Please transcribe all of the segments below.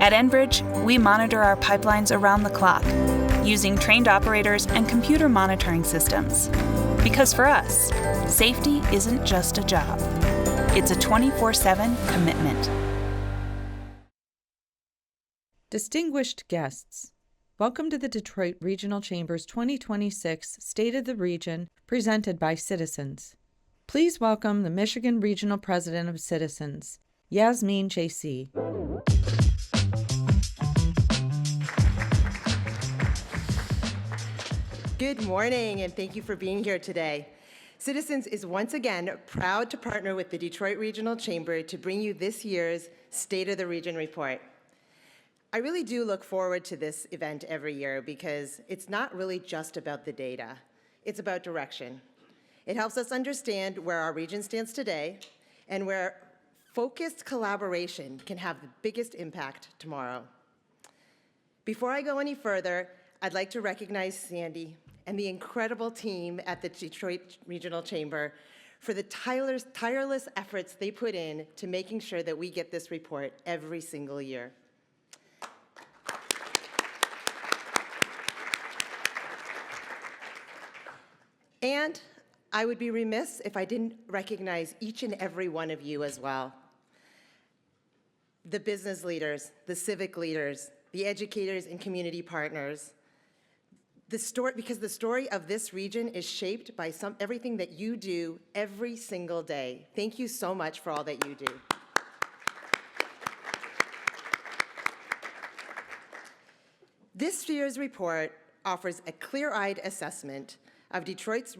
At Enbridge, we monitor our pipelines around the clock, using trained operators and computer monitoring systems. Because for us, safety isn't just a job. It's a 24/7 commitment. Distinguished guests, welcome to the Detroit Regional Chamber's 2026 State of the Region presented by Citizens. Please welcome the Michigan Regional President of Citizens, Yasmin J.C. Good morning, and thank you for being here today. Citizens is once again proud to partner with the Detroit Regional Chamber to bring you this year's State of the Region report. I really do look forward to this event every year because it's not really just about the data. It's about direction. It helps us understand where our region stands today and where focused collaboration can have the biggest impact tomorrow. Before I go any further, I'd like to recognize Sandy and the incredible team at the Detroit Regional Chamber for the tireless efforts they put in to making sure that we get this report every single year. And I would be remiss if I didn't recognize each and every one of you as well. The business leaders, the civic leaders, the educators and community partners. Because the story of this region is shaped by everything that you do every single day. Thank you so much for all that you do. This year's report offers a clear-eyed assessment of the Detroit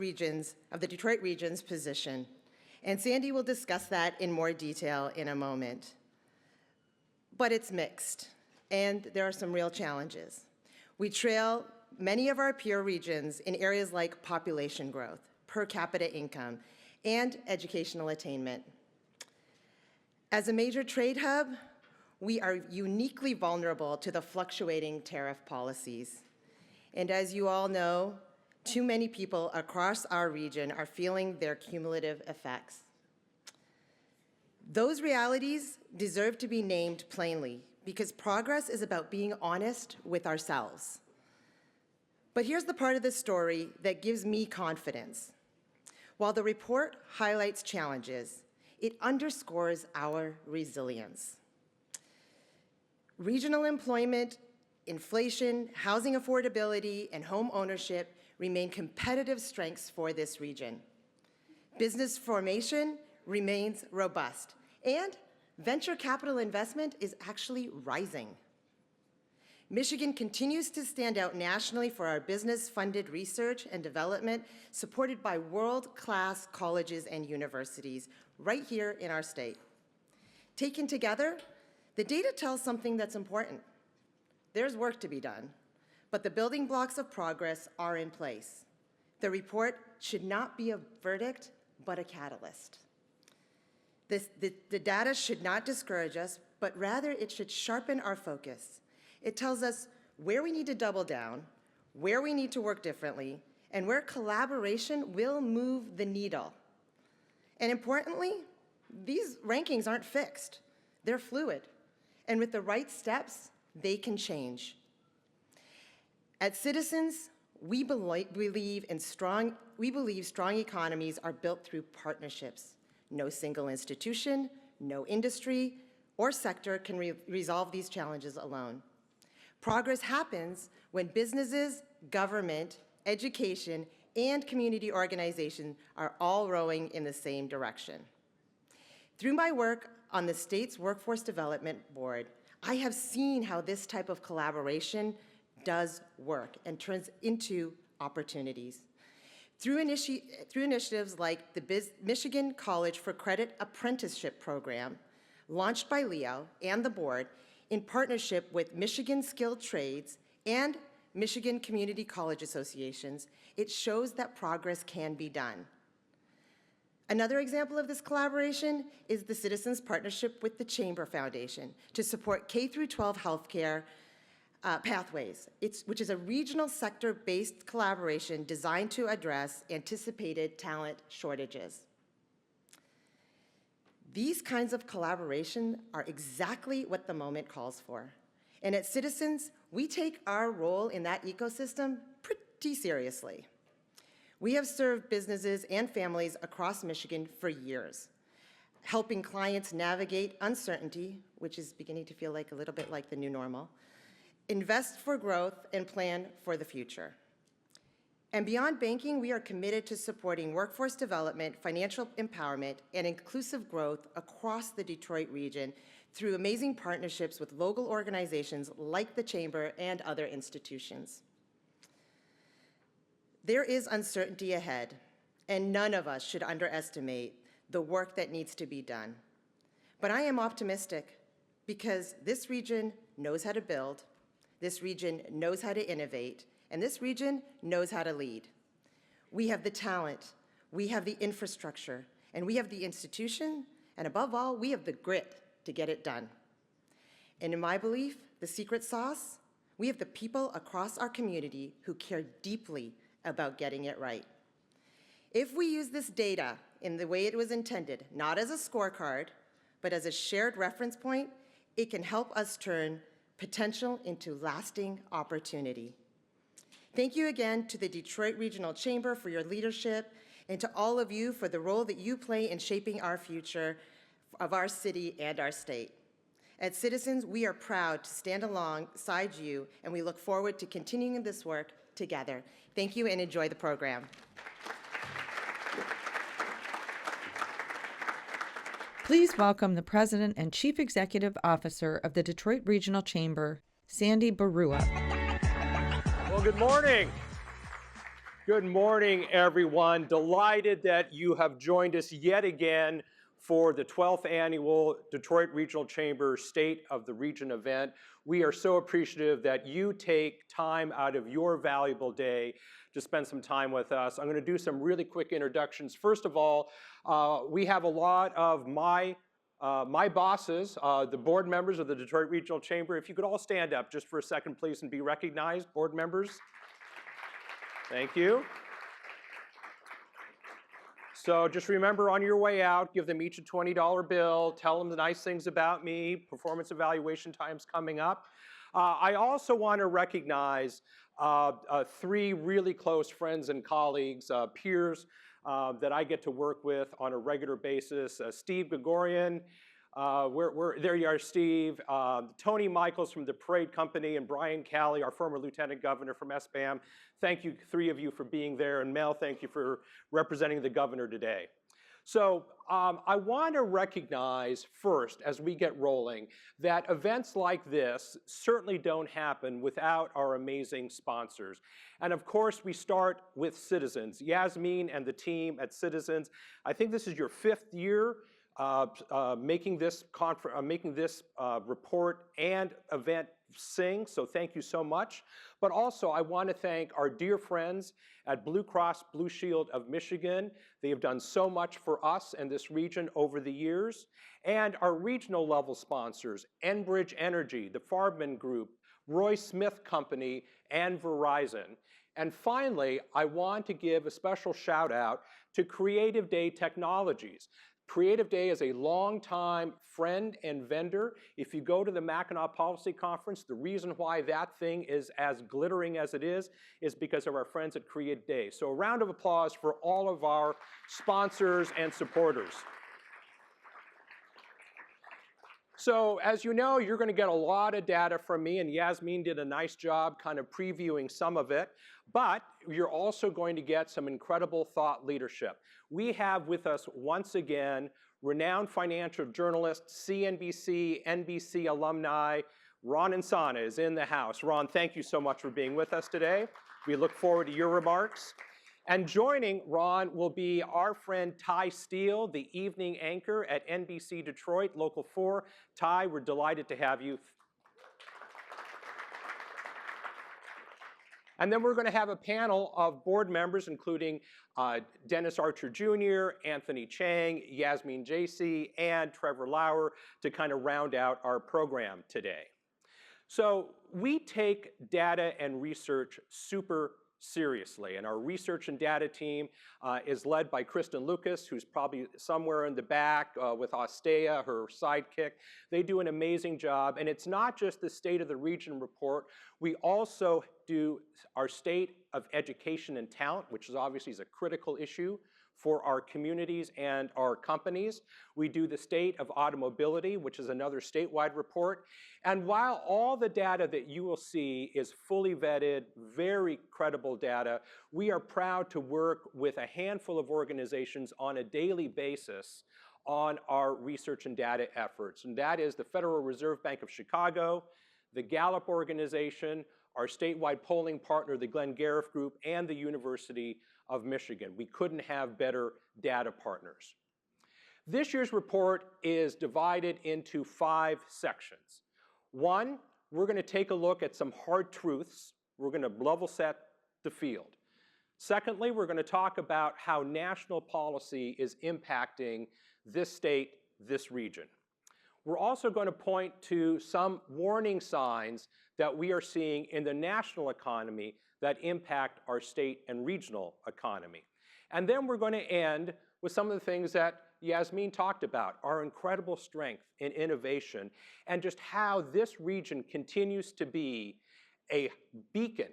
region's position, and Sandy will discuss that in more detail in a moment. But it's mixed, and there are some real challenges. We trail many of our peer regions in areas like population growth, per capita income, and educational attainment. As a major trade hub, we are uniquely vulnerable to the fluctuating tariff policies. And as you all know, too many people across our region are feeling their cumulative effects. Those realities deserve to be named plainly because progress is about being honest with ourselves. But here's the part of the story that gives me confidence. While the report highlights challenges, it underscores our resilience. Regional employment, inflation, housing affordability, and home ownership remain competitive strengths for this region. Business formation remains robust, and venture capital investment is actually rising. Michigan continues to stand out nationally for our business-funded research and development supported by world-class colleges and universities right here in our state. Taken together, the data tells something that's important. There's work to be done, but the building blocks of progress are in place. The report should not be a verdict, but a catalyst. The data should not discourage us, but rather it should sharpen our focus. It tells us where we need to double down, where we need to work differently, and where collaboration will move the needle. And importantly, these rankings aren't fixed. They're fluid. And with the right steps, they can change. At Citizens, we believe strong economies are built through partnerships. No single institution, no industry, or sector can resolve these challenges alone. Progress happens when businesses, government, education, and community organizations are all rowing in the same direction. Through my work on the state's Workforce Development Board, I have seen how this type of collaboration does work and turns into opportunities. Through initiatives like the Michigan College for Credit Apprenticeship Program, launched by Leo and the board, in partnership with Michigan Skilled Trades and Michigan Community College Associations, it shows that progress can be done. Another example of this collaboration is the Citizens Partnership with the Chamber Foundation to support K-12 healthcare pathways, which is a regional sector-based collaboration designed to address anticipated talent shortages. These kinds of collaboration are exactly what the moment calls for. And at Citizens, we take our role in that ecosystem pretty seriously. We have served businesses and families across Michigan for years, helping clients navigate uncertainty, which is beginning to feel like a little bit like the new normal, invest for growth, and plan for the future. And beyond banking, we are committed to supporting workforce development, financial empowerment, and inclusive growth across the Detroit region through amazing partnerships with local organizations like the Chamber and other institutions. There is uncertainty ahead, and none of us should underestimate the work that needs to be done. But I am optimistic because this region knows how to build, this region knows how to innovate, and this region knows how to lead. We have the talent, we have the infrastructure, and we have the institution, and above all, we have the grit to get it done. And in my belief, the secret sauce, we have the people across our community who care deeply about getting it right. If we use this data in the way it was intended, not as a scorecard, but as a shared reference point, it can help us turn potential into lasting opportunity. Thank you again to the Detroit Regional Chamber for your leadership, and to all of you for the role that you play in shaping our future of our city and our state. At Citizens, we are proud to stand alongside you, and we look forward to continuing this work together. Thank you and enjoy the program. Please welcome the President and Chief Executive Officer of the Detroit Regional Chamber, Sandy Barua. Well, good morning. Good morning, everyone. Delighted that you have joined us yet again for the 12th Annual Detroit Regional Chamber State of the Region event. We are so appreciative that you take time out of your valuable day to spend some time with us. I'm going to do some really quick introductions. First of all, we have a lot of my bosses, the board members of the Detroit Regional Chamber. If you could all stand up just for a second, please, and be recognized, board members. Thank you. So just remember on your way out, give them each a $20 bill, tell them the nice things about me, performance evaluation time's coming up. I also want to recognize three really close friends and colleagues, peers that I get to work with on a regular basis. Steve Gregorian, there you are, Steve. Tony Michaels from the Parade Company, and Brian Calley, our former Lieutenant Governor from SBAM. Thank you, three of you, for being there. And Mel, thank you for representing the governor today. So I want to recognize first, as we get rolling, that events like this certainly don't happen without our amazing sponsors. And of course, we start with Citizens. Yasmin and the team at Citizens, I think this is your 5th year making this report and event sing, so thank you so much. But also, I want to thank our dear friends at Blue Cross Blue Shield of Michigan. They have done so much for us and this region over the years. And our regional level sponsors, Enbridge Energy, the Farbman Group, Roy Smith Company, and Verizon. And finally, I want to give a special shout out to Creative Day Technologies. Creative Day is a longtime friend and vendor. If you go to the Mackinac Policy Conference, the reason why that thing is as glittering as it is because of our friends at Creative Day. So a round of applause for all of our sponsors and supporters. So as you know, you're going to get a lot of data from me, and Yasmin did a nice job kind of previewing some of it. But you're also going to get some incredible thought leadership. We have with us once again renowned financial journalist, CNBC, NBC alumni, Ron Insana is in the house. Ron, thank you so much for being with us today. We look forward to your remarks. And joining Ron will be our friend Ty Steele, the evening anchor at NBC Detroit, Local 4. Ty, we're delighted to have you. And then we're going to have a panel of board members, including Dennis Archer Jr., Anthony Chang, Yasmin Jaycee, and Trevor Lauer to kind of round out our program today. So we take data and research super seriously. And our research and data team is led by Kristen Lucas, who's probably somewhere in the back with Ostea, her sidekick. They do an amazing job. And it's not just the State of the Region report. We also do our State of Education and Talent, which is obviously a critical issue for our communities and our companies. We do the State of Automobility, which is another statewide report. And while all the data that you will see is fully vetted, very credible data, we are proud to work with a handful of organizations on a daily basis on our research and data efforts. And that is the Federal Reserve Bank of Chicago, the Gallup organization, our statewide polling partner, the Glenn Gariff Group, and the University of Michigan. We couldn't have better data partners. This year's report is divided into 5 sections. 1, we're going to take a look at some hard truths. We're going to level set the field. Secondly, we're going to talk about how national policy is impacting this state, this region. We're also going to point to some warning signs that we are seeing in the national economy that impact our state and regional economy. And then we're going to end with some of the things that Yasmin talked about, our incredible strength in innovation, and just how this region continues to be a beacon,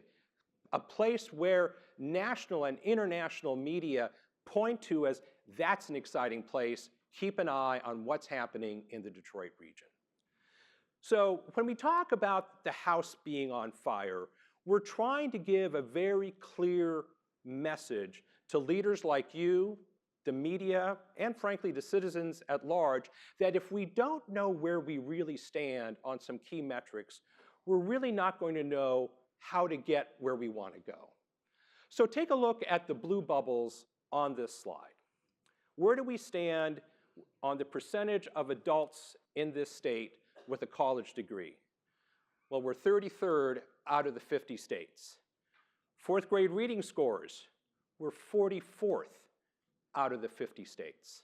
a place where national and international media point to as that's an exciting place. Keep an eye on what's happening in the Detroit region. So when we talk about the house being on fire, we're trying to give a very clear message to leaders like you, the media, and frankly the citizens at large, that if we don't know where we really stand on some key metrics, we're really not going to know how to get where we want to go. So take a look at the blue bubbles on this slide. Where do we stand on the percentage of adults in this state with a college degree? Well, we're 33rd out of the 50 states. 4th grade reading scores, we're 44th out of the 50 states.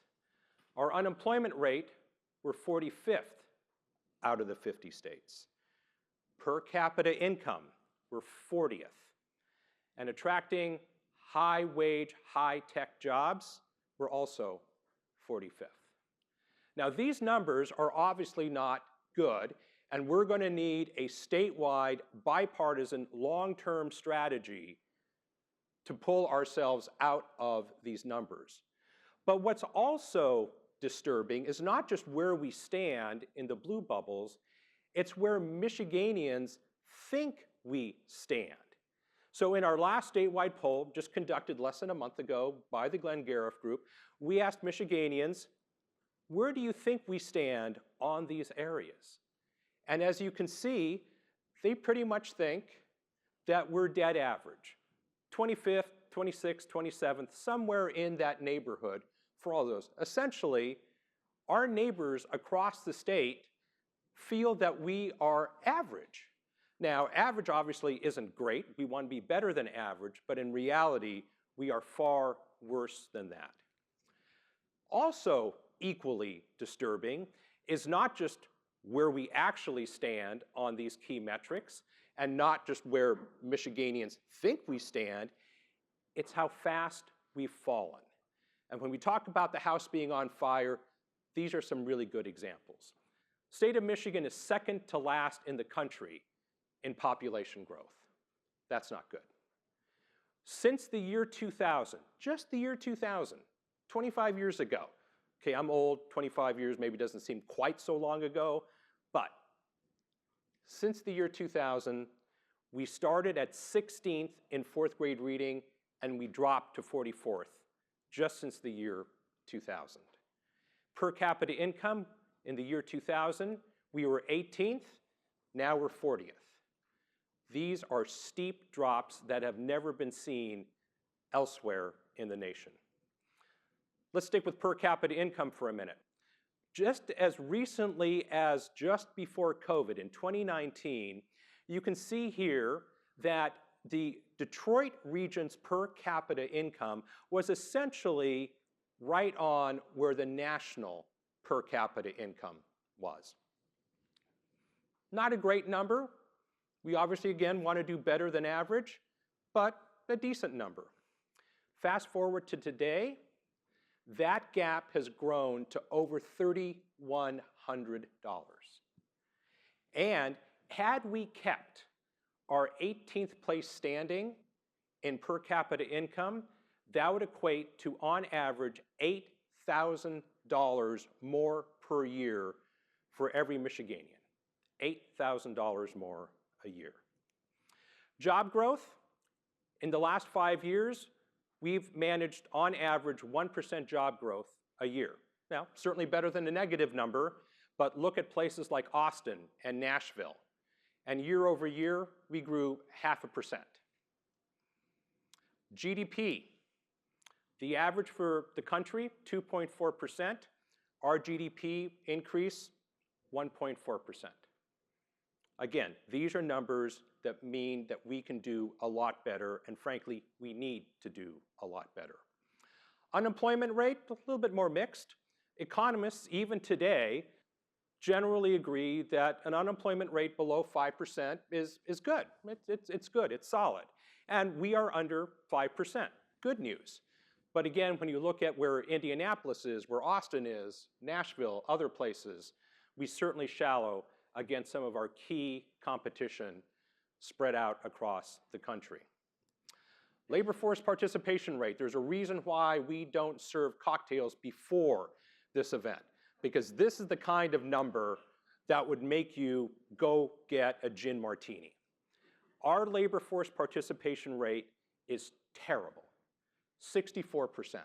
Our unemployment rate, we're 45th out of the 50 states. Per capita income, we're 40th. And attracting high-wage, high-tech jobs, we're also 45th. Now, these numbers are obviously not good, and we're going to need a statewide, bipartisan, long-term strategy to pull ourselves out of these numbers. But what's also disturbing is not just where we stand in the blue bubbles, it's where Michiganians think we stand. So in our last statewide poll, just conducted less than a month ago by the Glenn Gariff Group, we asked Michiganians, where do you think we stand on these areas? And as you can see, they pretty much think that we're dead average. 25th, 26th, 27th, somewhere in that neighborhood for all those. Essentially, our neighbors across the state feel that we are average. Now, average obviously isn't great. We want to be better than average, but in reality, we are far worse than that. Also equally disturbing is not just where we actually stand on these key metrics, and not just where Michiganians think we stand, it's how fast we've fallen. And when we talk about the house being on fire, these are some really good examples. State of Michigan is second to last in the country in population growth. That's not good. Since the year 2000, just the year 2000, 25 years ago, okay, I'm old, 25 years maybe doesn't seem quite so long ago, but since the year 2000, we started at 16th in 4th grade reading, and we dropped to 44th just since the year 2000. Per capita income in the year 2000, we were 18th, now we're 40th. These are steep drops that have never been seen elsewhere in the nation. Let's stick with per capita income for a minute. Just as recently as just before COVID in 2019, you can see here that the Detroit region's per capita income was essentially right on where the national per capita income was. Not a great number. We obviously, again, want to do better than average, but a decent number. Fast forward to today, that gap has grown to over $3,100. And had we kept our 18th place standing in per capita income, that would equate to, on average, $8,000 more per year for every Michiganian. $8,000 more a year. Job growth, in the last 5 years, we've managed, on average, 1% job growth a year. Now, certainly better than a negative number, but look at places like Austin and Nashville. And year over year, we grew 0.5%. GDP, the average for the country, 2.4%. Our GDP increase, 1.4%. Again, these are numbers that mean that we can do a lot better, and frankly, we need to do a lot better. Unemployment rate, a little bit more mixed. Economists, even today, generally agree that an unemployment rate below 5% is good. It's good, it's solid. And we are under 5%, good news. But again, when you look at where Indianapolis is, where Austin is, Nashville, other places, we certainly shallow against some of our key competition spread out across the country. Labor force participation rate, there's a reason why we don't serve cocktails before this event, because this is the kind of number that would make you go get a gin martini. Our labor force participation rate is terrible, 64%,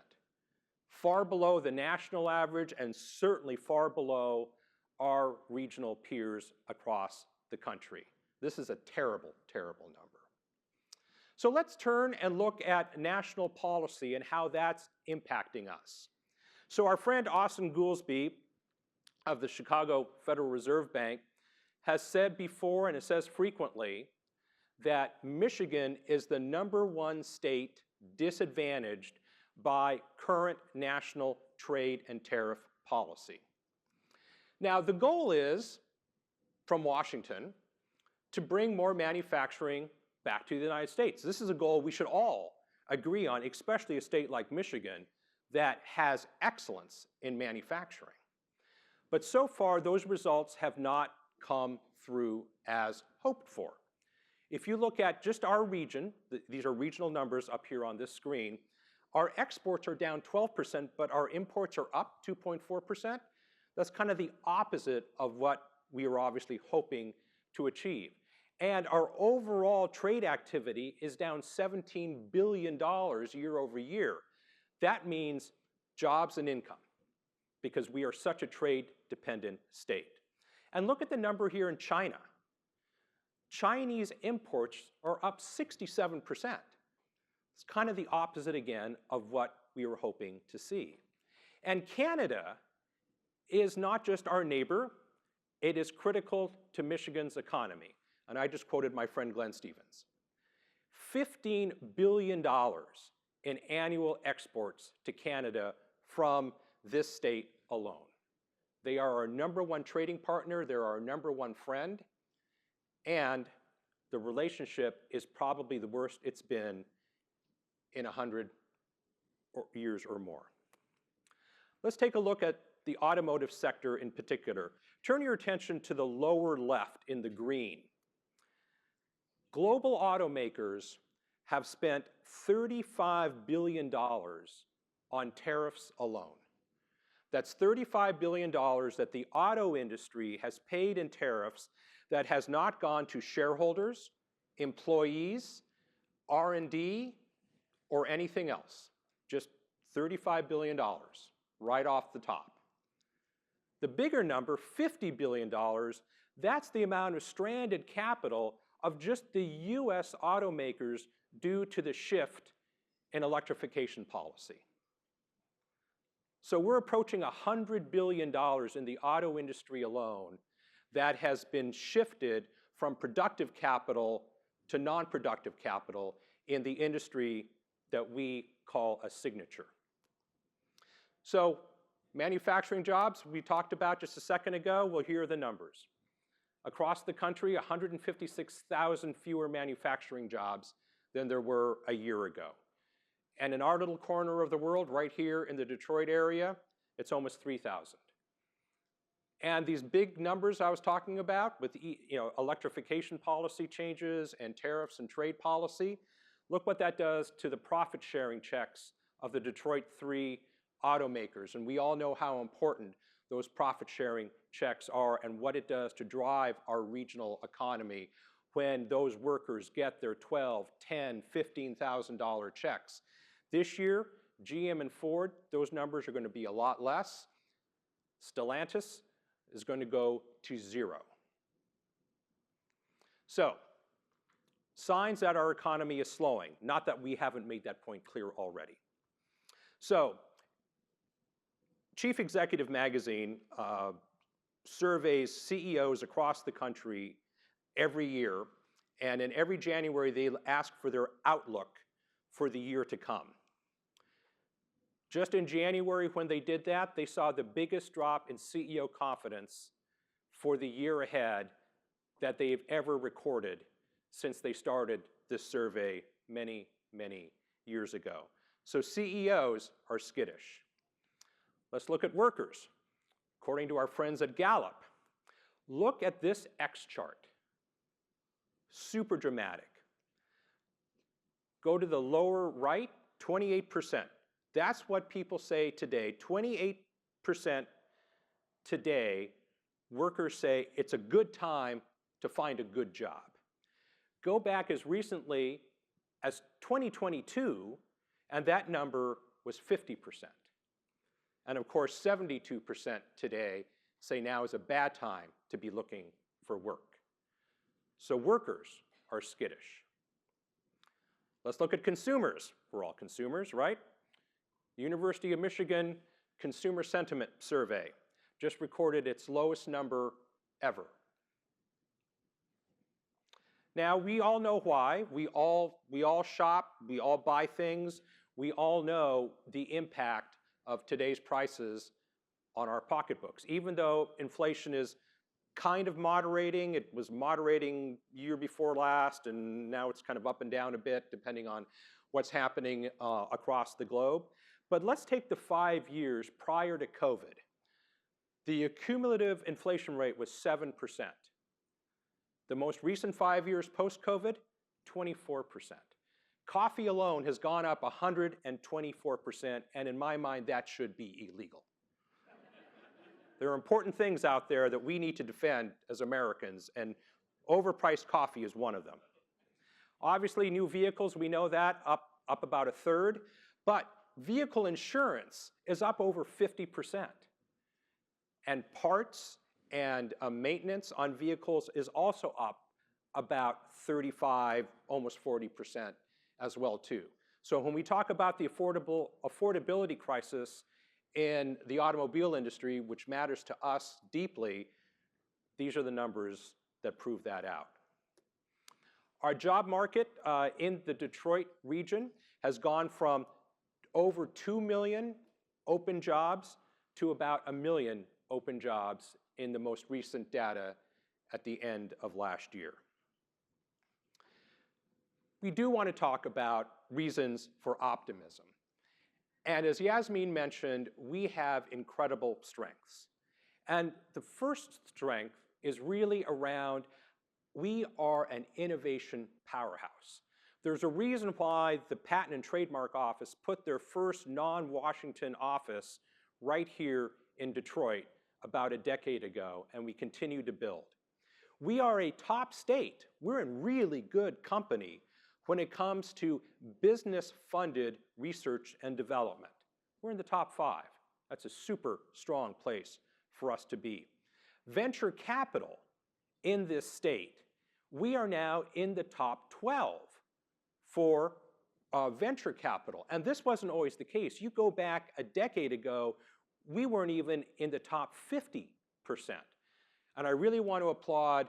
far below the national average and certainly far below our regional peers across the country. This is a terrible, terrible number. So let's turn and look at national policy and how that's impacting us. So our friend Austin Goolsbee of the Chicago Federal Reserve Bank has said before, and it says frequently, that Michigan is the #1 state disadvantaged by current national trade and tariff policy. Now, the goal is, from Washington, to bring more manufacturing back to the United States. This is a goal we should all agree on, especially a state like Michigan that has excellence in manufacturing. But so far, those results have not come through as hoped for. If you look at just our region, these are regional numbers up here on this screen, our exports are down 12%, but our imports are up 2.4%. That's kind of the opposite of what we were obviously hoping to achieve. And our overall trade activity is down $17 billion year over year. That means jobs and income, because we are such a trade-dependent state. And look at the number here in China. Chinese imports are up 67%. It's kind of the opposite again of what we were hoping to see. And Canada is not just our neighbor, it is critical to Michigan's economy. And I just quoted my friend Glenn Stevens. $15 billion in annual exports to Canada from this state alone. They are our #1 trading partner, they're our #1 friend, and the relationship is probably the worst it's been in 100 years or more. Let's take a look at the automotive sector in particular. Turn your attention to the lower left in the green. Global automakers have spent $35 billion on tariffs alone. That's $35 billion that the auto industry has paid in tariffs that has not gone to shareholders, employees, R&D, or anything else. Just $35 billion right off the top. The bigger number, $50 billion, that's the amount of stranded capital of just the US automakers due to the shift in electrification policy. So we're approaching $100 billion in the auto industry alone that has been shifted from productive capital to non-productive capital in the industry that we call a signature. So manufacturing jobs, we talked about just a second ago. Well, here are the numbers. Across the country, 156,000 fewer manufacturing jobs than there were a year ago. And in our little corner of the world, right here in the Detroit area, it's almost 3,000. And these big numbers I was talking about with electrification policy changes and tariffs and trade policy, look what that does to the profit sharing checks of the Detroit 3 automakers. And we all know how important those profit sharing checks are and what it does to drive our regional economy when those workers get their $12,000, $10,000, $15,000 checks. This year, GM and Ford, those numbers are going to be a lot less. Stellantis is going to go to 0. So, signs that our economy is slowing, not that we haven't made that point clear already. So, Chief Executive Magazine surveys CEOs across the country every year, and in every January they ask for their outlook for the year to come. Just in January when they did that, they saw the biggest drop in CEO confidence for the year ahead that they've ever recorded since they started this survey many, many years ago. So CEOs are skittish. Let's look at workers. According to our friends at Gallup, look at this X chart. Super dramatic. Go to the lower right, 28%. That's what people say today. 28% today, workers say it's a good time to find a good job. Go back as recently as 2022, and that number was 50%. And of course, 72% today say now is a bad time to be looking for work. So workers are skittish. Let's look at consumers. We're all consumers, right? The University of Michigan Consumer Sentiment Survey just recorded its lowest number ever. Now, we all know why. We all shop, we all buy things. We all know the impact of today's prices on our pocketbooks. Even though inflation is kind of moderating, it was moderating year before last, and now it's kind of up and down a bit depending on what's happening across the globe. But let's take the 5 years prior to COVID. The cumulative inflation rate was 7%. The most recent 5 years post-COVID, 24%. Coffee alone has gone up 124%, and in my mind, that should be illegal. There are important things out there that we need to defend as Americans, and overpriced coffee is one of them. Obviously, new vehicles, we know that, up about a third, but vehicle insurance is up over 50%. And parts and maintenance on vehicles is also up about 35, almost 40% as well too. So when we talk about the affordability crisis in the automobile industry, which matters to us deeply, these are the numbers that prove that out. Our job market in the Detroit region has gone from over 2 million open jobs to about 1 million open jobs in the most recent data at the end of last year. We do want to talk about reasons for optimism. And as Yasmin mentioned, we have incredible strengths. And the first strength is really around we are an innovation powerhouse. There's a reason why the Patent and Trademark Office put their first non-Washington office right here in Detroit about a decade ago, and we continue to build. We are a top state. We're in really good company when it comes to business-funded research and development. We're in the top 5. That's a super strong place for us to be. Venture capital in this state, we are now in the top 12 for venture capital. And this wasn't always the case. You go back a decade ago, we weren't even in the top 50%. And I really want to applaud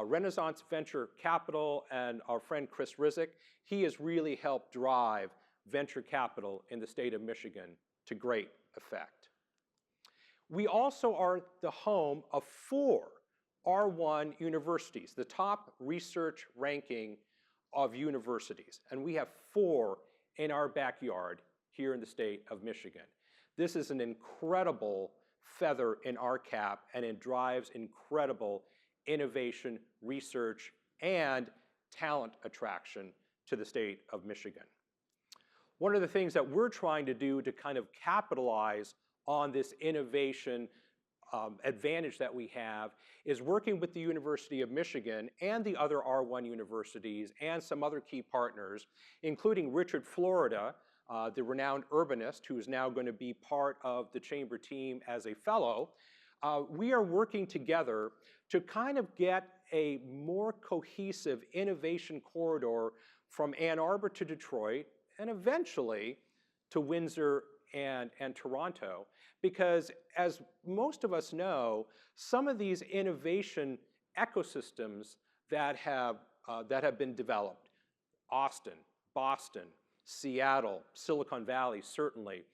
Renaissance Venture Capital and our friend Chris Rizek. He has really helped drive venture capital in the state of Michigan to great effect. We also are the home of 4 R1 universities, the top research ranking of universities, and we have 4 in our backyard here in the state of Michigan. This is an incredible feather in our cap, and it drives incredible innovation, research, and talent attraction to the state of Michigan. One of the things that we're trying to do to kind of capitalize on this innovation advantage that we have is working with the University of Michigan and the other R1 universities and some other key partners, including Richard Florida, the renowned urbanist who is now going to be part of the Chamber team as a fellow. We are working together to kind of get a more cohesive innovation corridor from Ann Arbor to Detroit and eventually to Windsor and Toronto, because as most of us know, some of these innovation ecosystems that have been developed, Austin, Boston, Seattle, Silicon Valley certainly,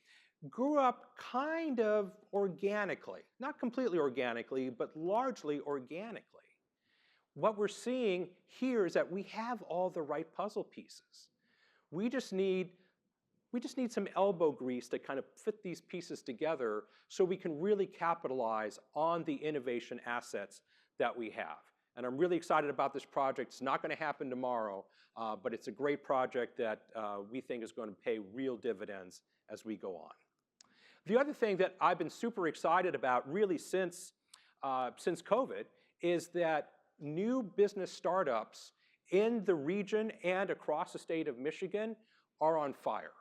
grew up kind of organically, not completely organically, but largely organically. What we're seeing here is that we have all the right puzzle pieces. We just need some elbow grease to kind of fit these pieces together so we can really capitalize on the innovation assets that we have. And I'm really excited about this project. It's not going to happen tomorrow, but it's a great project that we think is going to pay real dividends as we go on. The other thing that I've been super excited about really since COVID is that new business startups in the region and across the state of Michigan are on fire.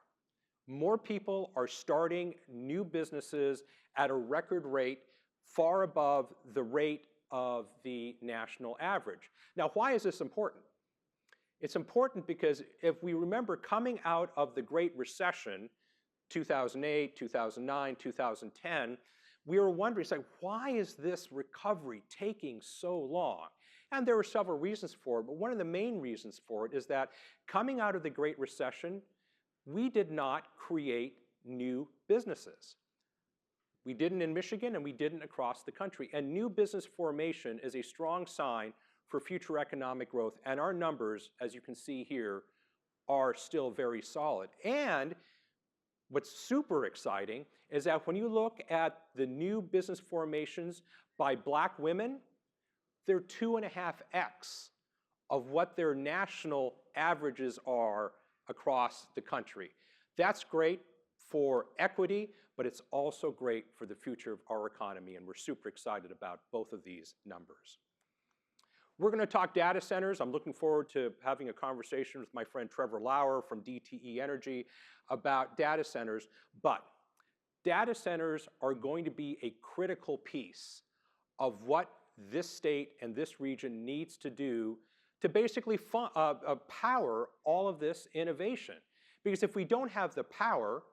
More people are starting new businesses at a record rate far above the rate of the national average. Now, why is this important? It's important because if we remember coming out of the Great Recession, 2008, 2009, 2010, we were wondering, it's like, why is this recovery taking so long? And there were several reasons for it, but one of the main reasons for it is that coming out of the Great Recession, we did not create new businesses. We didn't in Michigan and we didn't across the country. And new business formation is a strong sign for future economic growth. And our numbers, as you can see here, are still very solid. And what's super exciting is that when you look at the new business formations by Black women, they're 2.5x of what their national averages are across the country. That's great for equity, but it's also great for the future of our economy, and we're super excited about both of these numbers. We're going to talk data centers. I'm looking forward to having a conversation with my friend Trevor Lauer from DTE Energy about data centers, but data centers are going to be a critical piece of what this state and this region needs to do to basically power all of this innovation. Because if we don't have the power,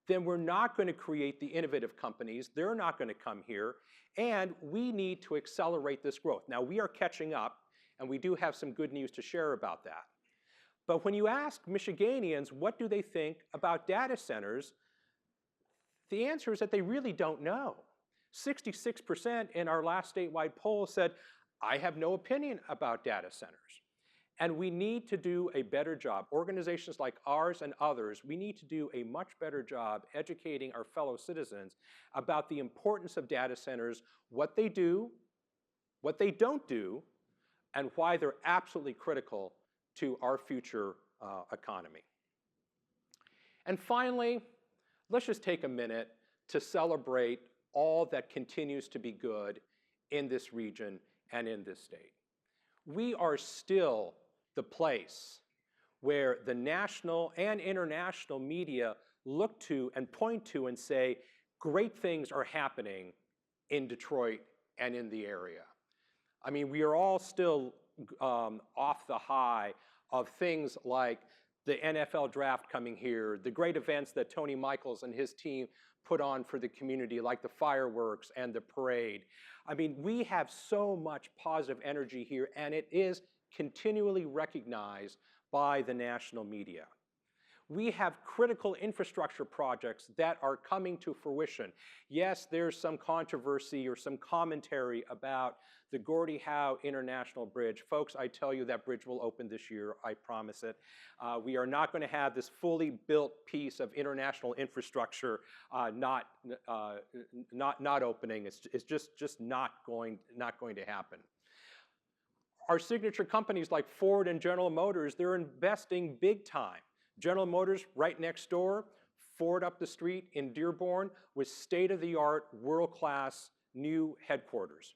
then we're not going to create the innovative companies. They're not going to come here. And we need to accelerate this growth. Now, we are catching up, and we do have some good news to share about that. But when you ask Michiganians what do they think about data centers, the answer is that they really don't know. 66% in our last statewide poll said, I have no opinion about data centers. And we need to do a better job. Organizations like ours and others, we need to do a much better job educating our fellow citizens about the importance of data centers, what they do, what they don't do, and why they're absolutely critical to our future economy. And finally, let's just take a minute to celebrate all that continues to be good in this region and in this state. We are still the place where the national and international media look to and point to and say, great things are happening in Detroit and in the area. I mean, we are all still off the high of things like the NFL draft coming here, the great events that Tony Michaels and his team put on for the community, like the fireworks and the parade. I mean, we have so much positive energy here, and it is continually recognized by the national media. We have critical infrastructure projects that are coming to fruition. Yes, there's some controversy or some commentary about the Gordie Howe International Bridge. Folks, I tell you that bridge will open this year, I promise it. We are not going to have this fully built piece of international infrastructure not opening. It's just not going to happen. Our signature companies like Ford and General Motors, they're investing big time. General Motors right next door, Ford up the street in Dearborn with state-of-the-art, world-class new headquarters.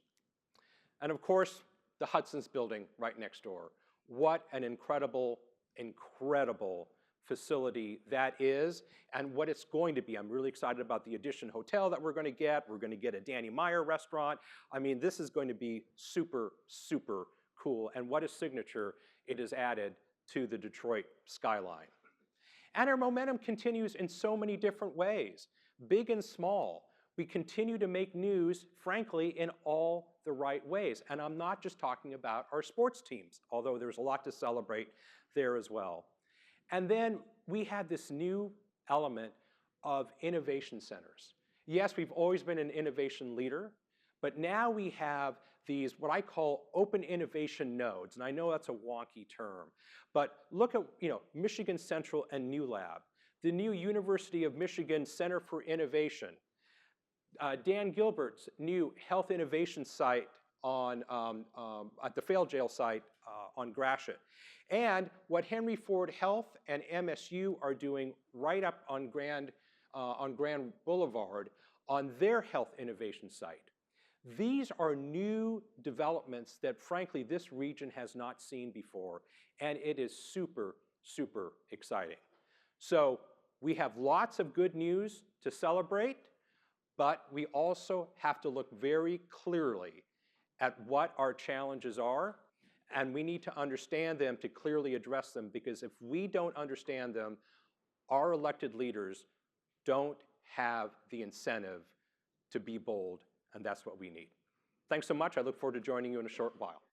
And of course, the Hudson's building right next door. What an incredible, incredible facility that is and what it's going to be. I'm really excited about the Edition Hotel that we're going to get. We're going to get a Danny Meyer restaurant. I mean, this is going to be super, super cool. And what a signature it has added to the Detroit skyline. And our momentum continues in so many different ways, big and small. We continue to make news, frankly, in all the right ways. And I'm not just talking about our sports teams, although there's a lot to celebrate there as well. And then we had this new element of innovation centers. Yes, we've always been an innovation leader, but now we have these, what I call open innovation nodes. And I know that's a wonky term, but look at Michigan Central and New Lab, the new University of Michigan Center for Innovation, Dan Gilbert's new health innovation site on, at the failed jail site on Gratiot, and what Henry Ford Health and MSU are doing right up on Grand Boulevard on their health innovation site. These are new developments that, frankly, this region has not seen before, and it is super, super exciting. So we have lots of good news to celebrate, but we also have to look very clearly at what our challenges are, and we need to understand them to clearly address them, because if we don't understand them, our elected leaders don't have the incentive to be bold, and that's what we need. Thanks so much. I look forward to joining you in a short while.